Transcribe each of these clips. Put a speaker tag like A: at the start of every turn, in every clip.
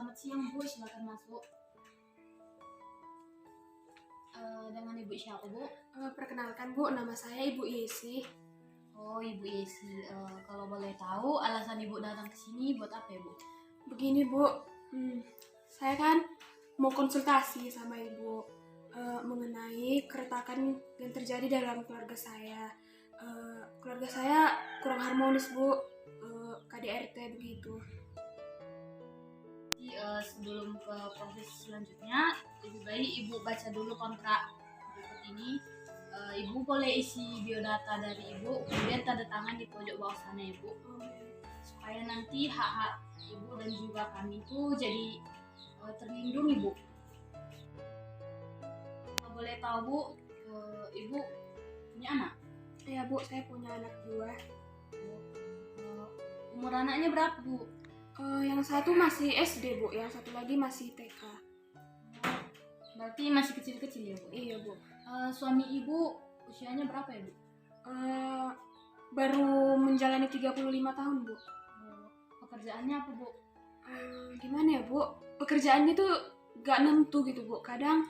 A: Selamat siang Bu, silakan masuk. Dengan Ibu siapa Bu?
B: Perkenalkan Bu, nama saya Ibu Yesi.
A: Oh Ibu Yesi, kalau boleh tahu alasan Ibu datang ke sini buat apa ya Bu?
B: Begini Bu, saya kan mau konsultasi sama Ibu mengenai keretakan yang terjadi dalam keluarga saya. Keluarga saya kurang harmonis Bu, KDRT begitu.
A: Jadi sebelum ke proses selanjutnya, lebih baik Ibu baca dulu kontrak berikut ini. Ibu boleh isi biodata dari Ibu, kemudian tanda tangan di pojok bawah sana ya Bu, supaya nanti hak-hak Ibu dan juga kami itu jadi terlindungi Bu. Kalau boleh tahu Bu, Ibu punya anak?
B: Ya Bu, saya punya anak 2.
A: Umur anaknya berapa Bu?
B: Yang satu masih SD Bu, yang satu lagi masih TK.
A: Berarti masih kecil-kecil ya Bu?
B: Iya Bu.
A: Suami Ibu usianya berapa ya Bu?
B: Baru menjalani 35 tahun Bu.
A: Pekerjaannya apa Bu?
B: Gimana ya Bu, pekerjaannya tuh gak nentu gitu Bu. Kadang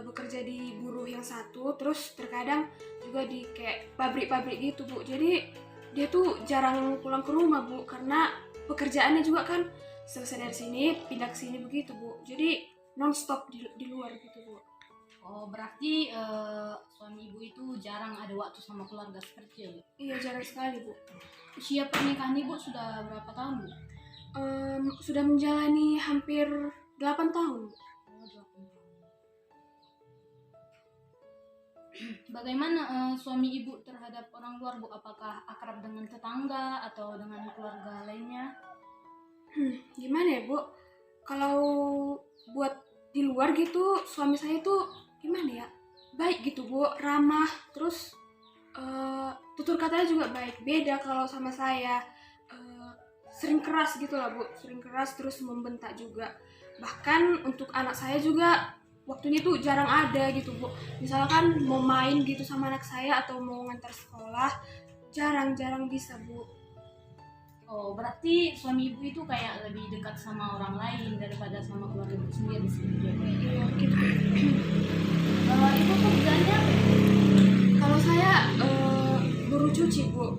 B: bekerja di buruh yang satu, terus terkadang juga di kayak pabrik-pabrik gitu Bu. Jadi dia tuh jarang pulang ke rumah Bu, karena pekerjaannya juga kan selesai dari sini pindah ke sini begitu Bu. Jadi non-stop di luar gitu Bu.
A: Oh berarti suami Ibu itu jarang ada waktu sama keluarga seperti ya Bu?
B: Iya, jarang sekali Bu.
A: Usia pernikahan Ibu sudah berapa tahun Bu?
B: Sudah menjalani hampir 8 tahun Bu.
A: Oh, 8 tahun. Bagaimana suami Ibu terhadap orang luar Bu? Apakah akrab dengan tetangga atau dengan keluarga lainnya?
B: Gimana ya Bu, kalau buat di luar gitu suami saya tuh gimana ya, baik gitu Bu, ramah, terus tutur katanya juga baik. Beda kalau sama saya, sering keras gitu lah Bu, sering keras terus membentak juga. Bahkan untuk anak saya juga waktunya tuh jarang ada gitu Bu. Misalkan mau main gitu sama anak saya atau mau ngantar sekolah, jarang bisa Bu.
A: Oh berarti suami Ibu itu kayak lebih dekat sama orang lain daripada sama keluarga Ibu sendiri seperti itu.
B: Iya gitu.
A: Ibu kerjanya apa?
B: Kalau saya buru cuci Bu.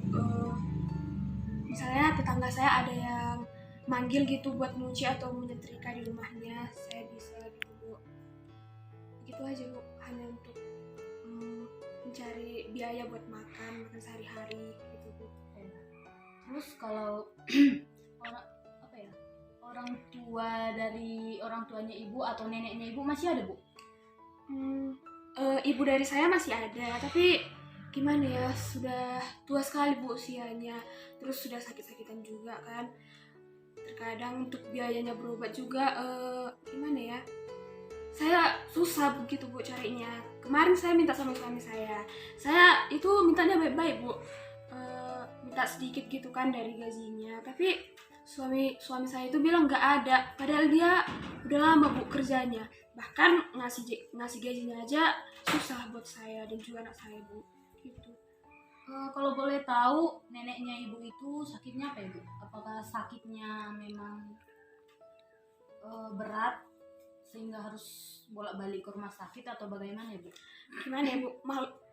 B: Misalnya tetangga saya ada yang manggil gitu buat nyuci atau menyetrika di rumahnya, saya bisa gitu Bu. Gitu aja Bu, hanya untuk mencari biaya buat makan sehari-hari gitu Bu.
A: Terus kalau orang tua dari orang tuanya Ibu atau neneknya Ibu masih ada Bu?
B: Ibu dari saya masih ada, tapi gimana ya, sudah tua sekali Bu usianya, terus sudah sakit-sakitan juga kan. Terkadang untuk biayanya berobat juga gimana ya, saya susah begitu Bu carinya. Kemarin saya minta sama suami saya itu mintanya baik-baik Bu, minta sedikit gitu kan dari gajinya, tapi suami saya itu bilang nggak ada, padahal dia udah lama Bu kerjanya. Bahkan ngasih gajinya aja susah buat saya dan juga anak saya Bu gitu.
A: Kalau boleh tahu neneknya Ibu itu sakitnya apa ya Bu? Apakah sakitnya memang berat sehingga harus bolak-balik ke rumah sakit atau bagaimana ya Bu?
B: Gimana ya Bu,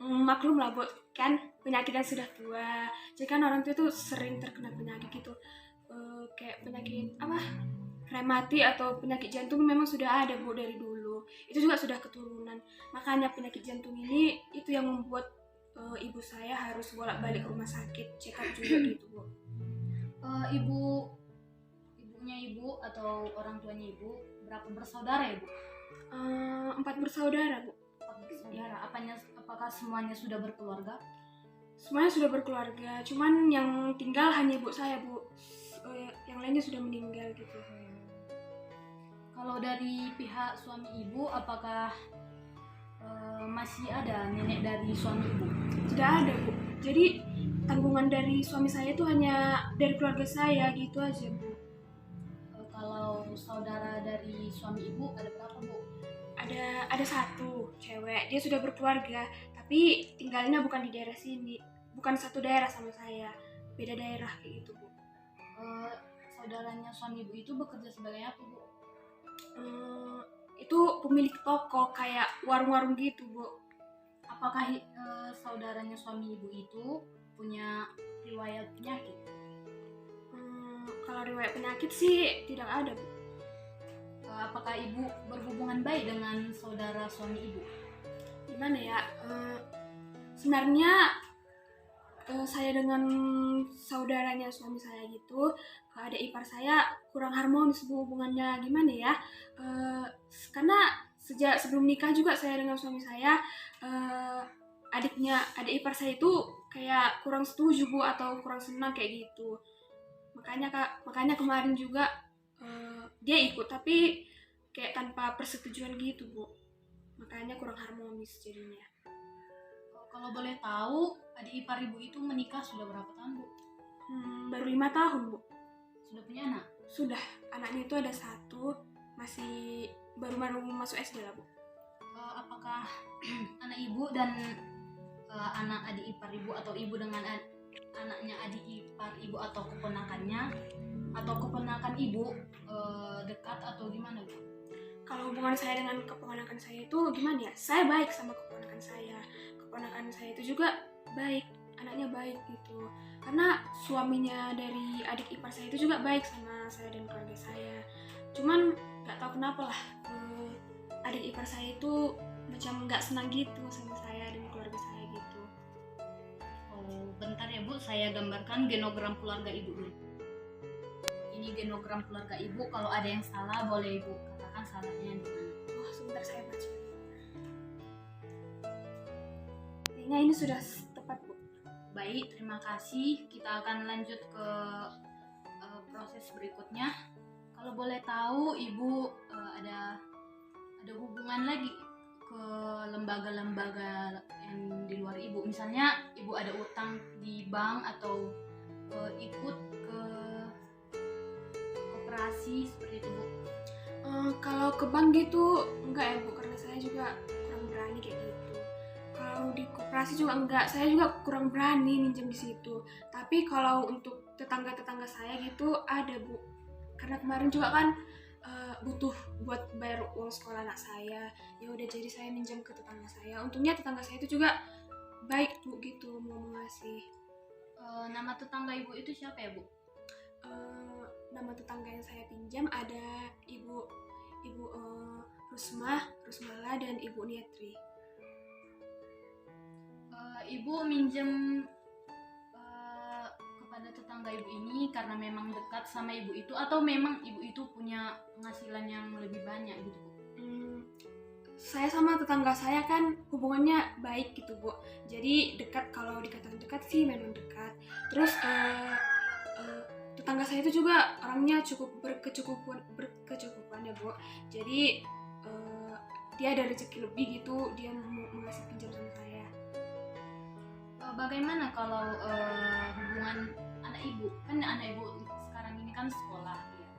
B: maklum lah Bu, kan penyakit yang sudah tua. Jadi kan orang tua itu sering terkena penyakit gitu, kayak penyakit rematik atau penyakit jantung memang sudah ada Bu dari dulu. Itu juga sudah keturunan. Makanya penyakit jantung ini itu yang membuat ibu saya harus bolak-balik ke rumah sakit, check up juga gitu Bu.
A: Ibunya Ibu atau orang tuanya Ibu berapa bersaudara ya Bu?
B: 4 bersaudara Bu.
A: 4 bersaudara. Apakah semuanya sudah berkeluarga?
B: Semuanya sudah berkeluarga, cuman yang tinggal hanya ibu saya Bu. Yang lainnya sudah meninggal gitu.
A: Kalau dari pihak suami Ibu, apakah masih ada nenek dari suami Ibu?
B: Tidak ada Bu. Jadi tanggungan dari suami saya itu hanya dari keluarga saya gitu aja Bu.
A: Kalau saudara dari suami Ibu ada berapa Bu?
B: Ada satu cewek, dia sudah berkeluarga, tapi tinggalnya bukan di daerah sini, bukan satu daerah sama saya, beda daerah kayak gitu Bu.
A: Saudaranya suami Ibu itu bekerja sebagai apa Bu?
B: Itu pemilik toko kayak warung-warung gitu, Bu.
A: Apakah saudaranya suami ibu itu punya riwayat penyakit?
B: Kalau riwayat penyakit sih tidak ada, Bu.
A: Apakah ibu berhubungan baik dengan saudara suami ibu?
B: Gimana ya? Sebenarnya saya dengan saudaranya suami saya gitu, adik ipar saya kurang harmonis Bu hubungannya. Gimana ya? Karena sejak sebelum nikah juga saya dengan suami saya, adik ipar saya itu kayak kurang setuju Bu, atau kurang senang kayak gitu. Makanya kemarin juga dia ikut, tapi kayak tanpa persetujuan gitu Bu. Makanya kurang harmonis jadinya.
A: Kalau boleh tahu, adik ipar ibu itu menikah sudah berapa tahun, Bu?
B: Baru 5 tahun, Bu.
A: Sudah punya anak?
B: Sudah. Anaknya itu ada 1, masih baru masuk SD lah, Bu.
A: Apakah anak ibu dan anak adik ipar ibu, atau ibu dengan anaknya adik ipar ibu atau keponakannya atau keponakan ibu dekat atau gimana, Bu?
B: Kalau hubungan saya dengan keponakan saya itu gimana ya? Saya baik sama keponakan saya. Keponakan saya itu juga baik, anaknya baik gitu. Karena suaminya dari adik ipar saya itu juga baik sama saya dan keluarga saya. Cuman nggak tahu kenapa lah, adik ipar saya itu macam nggak senang gitu sama saya dan keluarga saya gitu.
A: Oh, bentar ya Bu, saya gambarkan genogram keluarga ibu dulu. Ini genogram keluarga ibu. Kalau ada yang salah boleh Ibu katakan salahnya di mana.
B: Oh, sebentar saya baca. Kayaknya ini sudah tepat, Bu.
A: Baik, terima kasih. Kita akan lanjut ke proses berikutnya. Kalau boleh tahu, Ibu ada hubungan lagi ke lembaga-lembaga yang di luar Ibu. Misalnya Ibu ada utang di bank atau ikut ke koperasi seperti itu, Bu.
B: Kalau ke bank gitu enggak ya Bu, karena saya juga kurang berani kayak gitu. Kalau di koperasi juga enggak, saya juga kurang berani minjem di situ. Tapi kalau untuk tetangga-tetangga saya gitu ada Bu, karena kemarin juga kan butuh buat bayar uang sekolah anak saya. Ya udah, jadi saya minjem ke tetangga saya. Untungnya tetangga saya itu juga baik Bu gitu, mau ngasih.
A: Nama tetangga Ibu itu siapa ya, Bu?
B: Nama tetangga yang saya pinjam ada Ibu Rusmala dan Ibu Niatri.
A: Ibu minjem kepada tetangga Ibu ini karena memang dekat sama Ibu itu, atau memang Ibu itu punya penghasilan yang lebih banyak gitu, Bu?
B: Saya sama tetangga saya kan hubungannya baik gitu Bu, jadi dekat. Kalau dikatakan dekat sih memang dekat. Terus tetangga saya itu juga orangnya cukup berkecukupan ya Bu, jadi dia ada rezeki lebih gitu, dia mau ngasih pinjam sama saya.
A: Bagaimana kalau hubungan anak Ibu? Kan anak Ibu sekarang ini kan sekolah ya.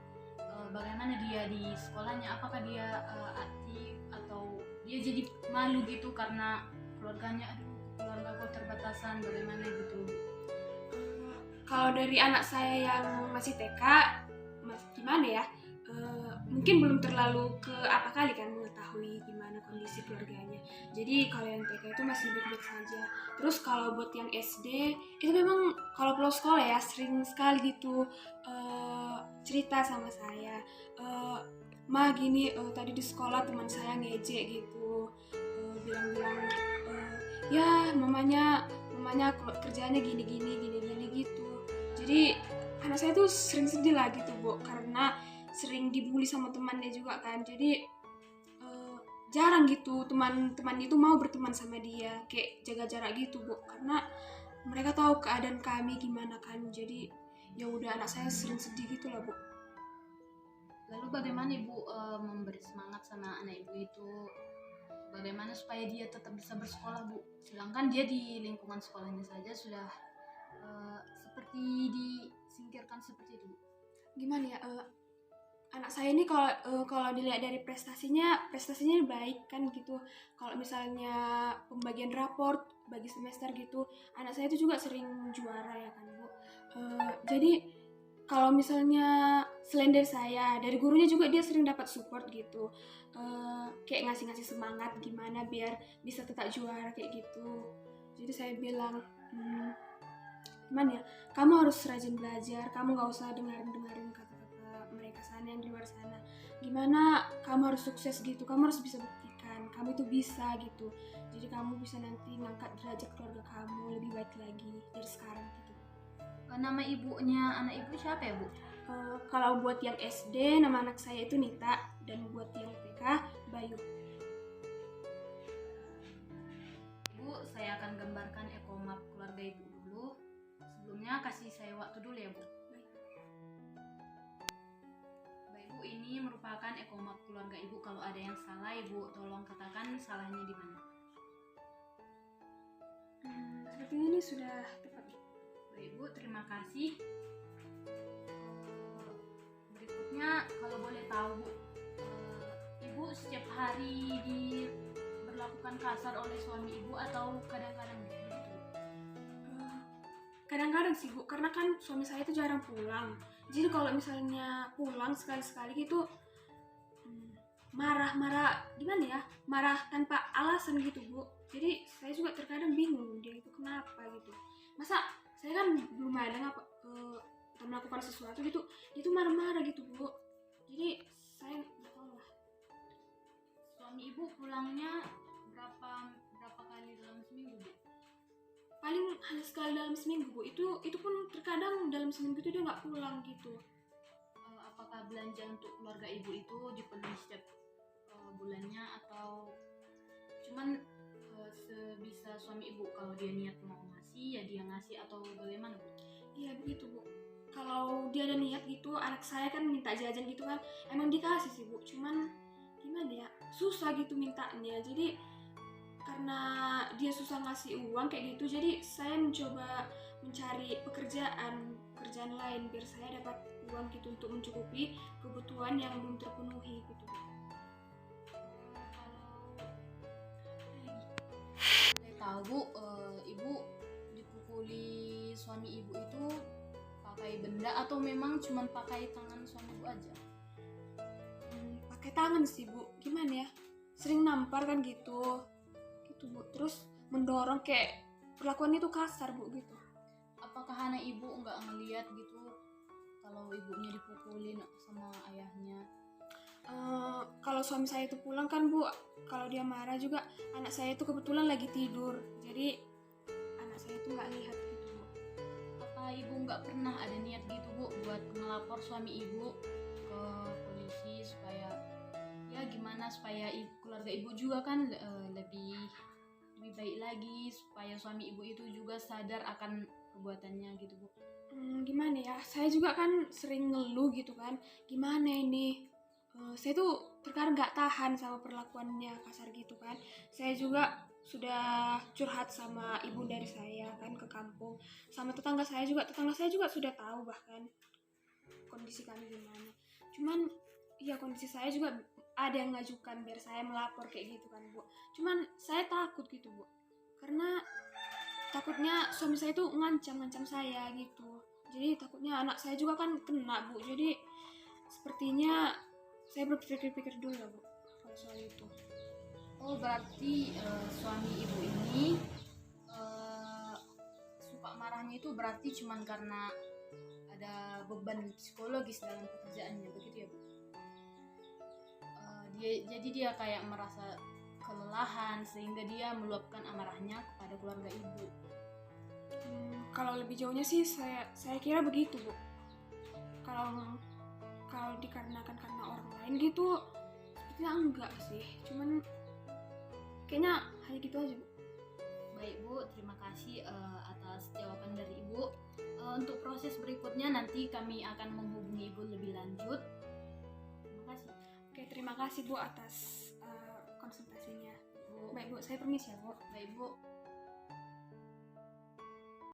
A: Bagaimana dia di sekolahnya? Apakah dia aktif atau dia jadi malu gitu karena keluarganya, keluarga kok terbatasan, bagaimana gitu?
B: Kalau dari anak saya yang masih TK, gimana ya? Mungkin belum terlalu ke apa kali kan mengetahui gimana kondisi keluarganya. Jadi kalau yang TK itu masih baik-baik saja. Terus kalau buat yang SD itu memang kalau pulang sekolah ya sering sekali gitu cerita sama saya. Ma gini, tadi di sekolah teman saya ngejek gitu, bilang-bilang ya mamanya kerjanya gini gitu. Jadi anak saya tuh sering sedih lah gitu Bu, karena sering dibully sama temannya juga kan. Jadi jarang gitu teman-teman itu mau berteman sama dia, kayak jaga jarak gitu Bu, karena mereka tahu keadaan kami gimana kan. Jadi ya udah, anak saya sering sedih gitu lah Bu.
A: Lalu bagaimana Ibu memberi semangat sama anak Ibu itu? Bagaimana supaya dia tetap bisa bersekolah, Bu? Sedangkan dia di lingkungan sekolahnya saja sudah seperti disingkirkan seperti itu, Bu.
B: Gimana ya, anak saya ini kalau dilihat dari prestasinya baik kan gitu. Kalau misalnya pembagian raport bagi semester gitu, anak saya itu juga sering juara ya kan Bu. Jadi kalau misalnya selain selain dari saya, dari gurunya juga dia sering dapat support gitu. Kayak ngasih-ngasih semangat gimana biar bisa tetap juara kayak gitu. Jadi saya bilang, gimana ya, kamu harus rajin belajar, kamu gak usah dengerin kata-kata mereka sana yang di luar sana. Gimana kamu harus sukses gitu, kamu harus bisa buktikan kamu itu bisa gitu. Jadi kamu bisa nanti ngangkat derajat keluarga kamu lebih baik lagi dari sekarang gitu.
A: Nama ibunya anak ibu siapa ya, Bu?
B: Kalau buat yang SD, nama anak saya itu Nita, dan buat yang TK, Bayu.
A: Ibu, saya akan gambarkan ekomap keluarga ibu dulu. Sebelumnya kasih saya waktu dulu ya, Bu. Baik, Bu, ini merupakan ekomap keluarga ibu. Kalau ada yang salah, Ibu tolong katakan salahnya di mana.
B: Sepertinya ini sudah tepat.
A: Baik, Bu, terima kasih. Berikutnya, kalau boleh tahu, Bu, Ibu setiap hari diberlakukan kasar oleh suami Ibu atau kadang-kadang begitu?
B: Kadang-kadang sih, Bu, karena kan suami saya itu jarang pulang. Jadi kalau misalnya pulang sekali-sekali gitu, marah-marah gimana ya, marah tanpa alasan gitu, Bu. Jadi saya juga terkadang bingung dia itu kenapa gitu. Masa saya kan belum ada melakukan sesuatu gitu, dia tuh marah-marah gitu, Bu. Jadi saya nggak tahu lah.
A: Suami Ibu pulangnya berapa kali dalam seminggu, Bu?
B: Paling hanya sekali dalam seminggu, Bu. Itu pun terkadang dalam seminggu itu dia nggak pulang gitu.
A: Apakah belanja untuk keluarga Ibu itu dipenuhi setiap bulannya atau cuman sebisa suami Ibu, kalau dia niat mau ngasih ya dia ngasih atau bagaimana, Bu?
B: Iya begitu, Bu. Kalau dia ada niat gitu, anak saya kan minta jajan gitu kan, emang dikasih sih, Bu. Cuman gimana ya, susah gitu mintanya. Jadi karena dia susah ngasih uang kayak gitu, jadi saya mencoba mencari pekerjaan lain biar saya dapat uang gitu untuk mencukupi kebutuhan yang belum terpenuhi gitu.
A: Saya tahu, Bu, Ibu dipukuli suami Ibu itu pakai benda atau memang cuma pakai tangan suami Ibu aja?
B: Pakai tangan sih, Bu. Gimana ya, sering nampar kan gitu, Bu. Terus mendorong, kayak perlakuannya tuh kasar, Bu, gitu.
A: Apakah anak Ibu nggak ngeliat gitu kalau ibunya dipukulin sama ayahnya?
B: Kalau suami saya itu pulang kan, Bu, kalau dia marah juga, anak saya itu kebetulan lagi tidur, jadi anak saya itu nggak lihat gitu, Bu.
A: Apa Ibu nggak pernah ada niat gitu, Bu, buat ngelapor suami Ibu ke polisi supaya ya gimana supaya keluarga Ibu juga kan lebih baik lagi, supaya suami Ibu itu juga sadar akan perbuatannya gitu, Bu?
B: Gimana ya, saya juga kan sering ngeluh gitu kan, gimana ini, saya tuh terkadang nggak tahan sama perlakuannya kasar gitu kan. Saya juga sudah curhat sama ibu dari saya kan ke kampung, sama tetangga saya juga sudah tahu bahkan kondisi kami gimana. Cuman ya kondisi saya juga ada yang ngajukan biar saya melapor kayak gitu kan, Bu. Cuman saya takut gitu, Bu, karena takutnya suami saya tuh ngancam saya gitu. Jadi takutnya anak saya juga kan kena, Bu. Jadi sepertinya saya berpikir-pikir dulu lah, Bu, kalau soal itu.
A: Oh, berarti suami Ibu ini suka marahnya itu berarti cuman karena ada beban psikologis dalam pekerjaannya, begitu ya, Bu? Jadi dia kayak merasa kelelahan sehingga dia meluapkan amarahnya kepada keluarga Ibu.
B: Kalau lebih jauhnya sih saya kira begitu, Bu. Kalau dikarenakan karena orang lain gitu, sepertinya enggak sih. Cuman kayaknya hanya gitu aja, Bu.
A: Baik, Bu, terima kasih atas jawaban dari Ibu. Untuk proses berikutnya nanti kami akan menghubungi Ibu lebih lanjut. Terima kasih.
B: Oke, terima kasih, Bu, atas konsultasinya.
A: Bu.
B: Baik, Bu, saya permisi ya, Bu.
A: Baik, Bu.